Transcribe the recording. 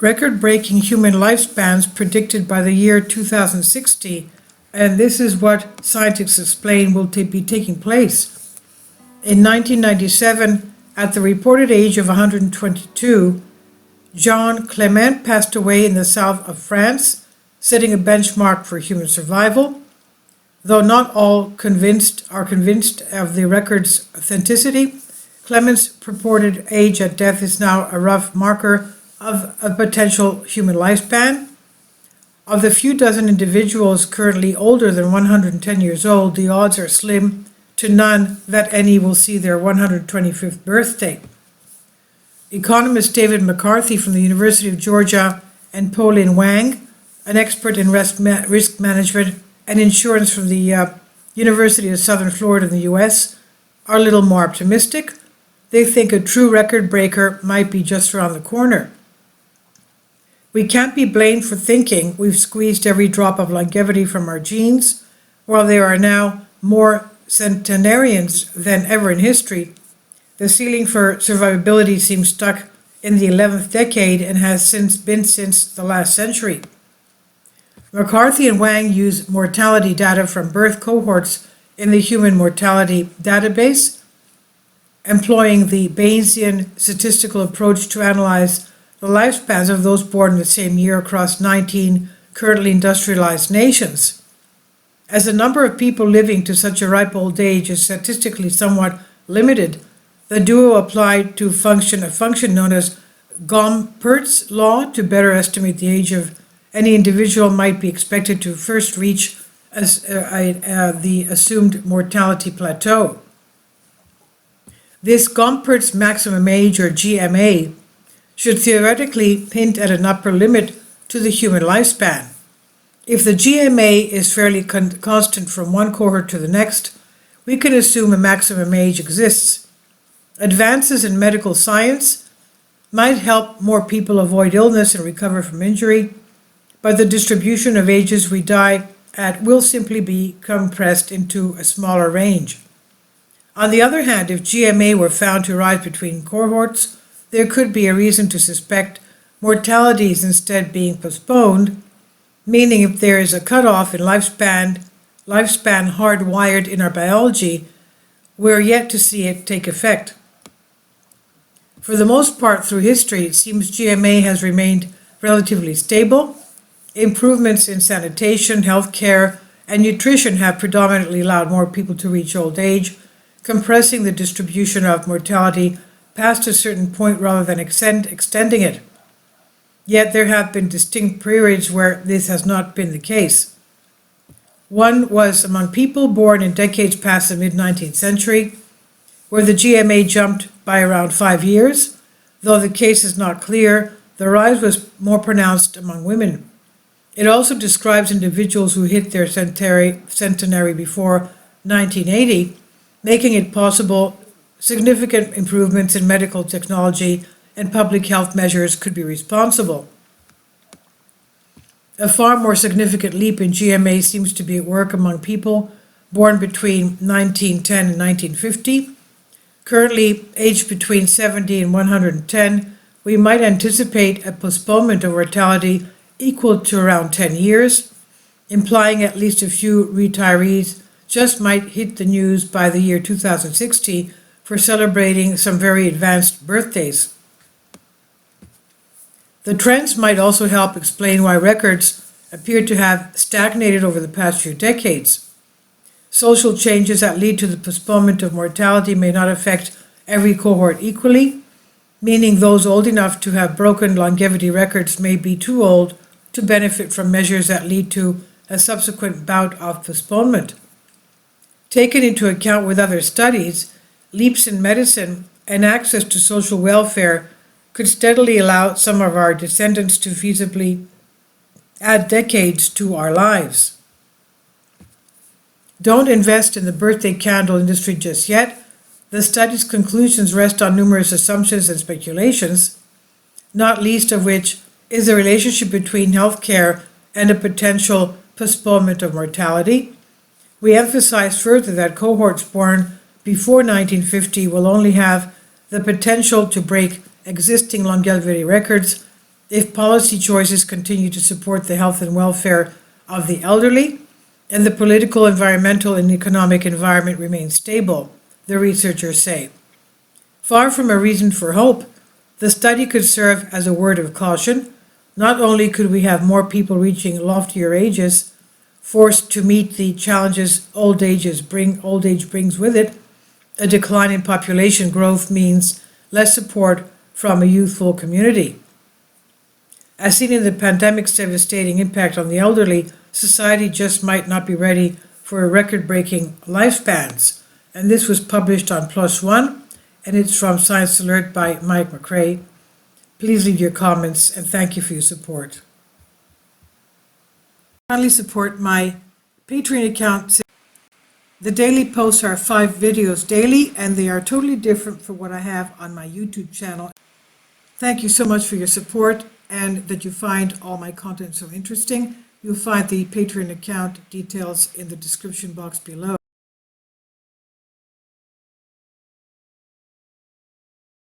record-breaking human lifespans predicted by the year 2060, and this is what scientists explain will be taking place. In 1997, at the reported age of 122, Jean Clement passed away in the south of France, setting a benchmark for human survival. Though not all are convinced of the record's authenticity, Clement's purported age at death is now a rough marker of a potential human lifespan. Of the few dozen individuals currently older than 110 years old, the odds are slim to none that any will see their 125th birthday. Economist David McCarthy from the University of Georgia and Po-Lin Wang, an expert in risk management and insurance from the University of Southern Florida in the US, are a little more optimistic. They think a true record breaker might be just around the corner. We can't be blamed for thinking we've squeezed every drop of longevity from our genes, while there are now more centenarians than ever in history. The ceiling for survivability seems stuck in the 11th decade and has been since the last century. McCarthy and Wang use mortality data from birth cohorts in the Human Mortality Database, employing the Bayesian statistical approach to analyze the lifespans of those born in the same year across 19 currently industrialized nations. As the number of people living to such a ripe old age is statistically somewhat limited, the duo applied to a function known as Gompertz law to better estimate the age of any individual might be expected to first reach the assumed mortality plateau. This Gompertz maximum age, or GMA, should theoretically hint at an upper limit to the human lifespan. If the GMA is fairly constant from one cohort to the next, we can assume a maximum age exists. Advances in medical science might help more people avoid illness and recover from injury, but the distribution of ages we die at will simply be compressed into a smaller range. On the other hand, if GMA were found to rise between cohorts, there could be a reason to suspect mortality is instead being postponed, meaning if there is a cutoff in lifespan hardwired in our biology, we're yet to see it take effect. For the most part through history, it seems GMA has remained relatively stable. Improvements in sanitation, healthcare, and nutrition have predominantly allowed more people to reach old age, compressing the distribution of mortality past a certain point rather than extending it. Yet there have been distinct periods where this has not been the case. One was among people born in decades past the mid-19th century, where the GMA jumped by around 5 years. Though the case is not clear, the rise was more pronounced among women. It also describes individuals who hit their centenary before 1980, making it possible significant improvements in medical technology and public health measures could be responsible. A far more significant leap in GMA seems to be at work among people born between 1910 and 1950. Currently aged between 70 and 110, we might anticipate a postponement of mortality equal to around 10 years, implying at least a few retirees just might hit the news by the year 2060 for celebrating some very advanced birthdays. The trends might also help explain why records appear to have stagnated over the past few decades. Social changes that lead to the postponement of mortality may not affect every cohort equally, meaning those old enough to have broken longevity records may be too old to benefit from measures that lead to a subsequent bout of postponement. Taken into account with other studies, leaps in medicine and access to social welfare could steadily allow some of our descendants to feasibly add decades to our lives. Don't invest in the birthday candle industry just yet. The study's conclusions rest on numerous assumptions and speculations, not least of which is the relationship between healthcare and a potential postponement of mortality. We emphasize further that cohorts born before 1950 will only have the potential to break existing longevity records if policy choices continue to support the health and welfare of the elderly, and the political, environmental, and economic environment remains stable, the researchers say. Far from a reason for hope, the study could serve as a word of caution. Not only could we have more people reaching loftier ages, forced to meet the challenges old age brings with it, a decline in population growth means less support from a youthful community. As seen in the pandemic's devastating impact on the elderly, society just might not be ready for record-breaking lifespans. And this was published on PLOS ONE, and it's from Science Alert by Mike McRae. Please leave your comments, and thank you for your support. Kindly support my Patreon account. The daily posts are 5 videos daily, and they are totally different from what I have on my YouTube channel. Thank you so much for your support and that you find all my content so interesting. You'll find the Patreon account details in the description box below.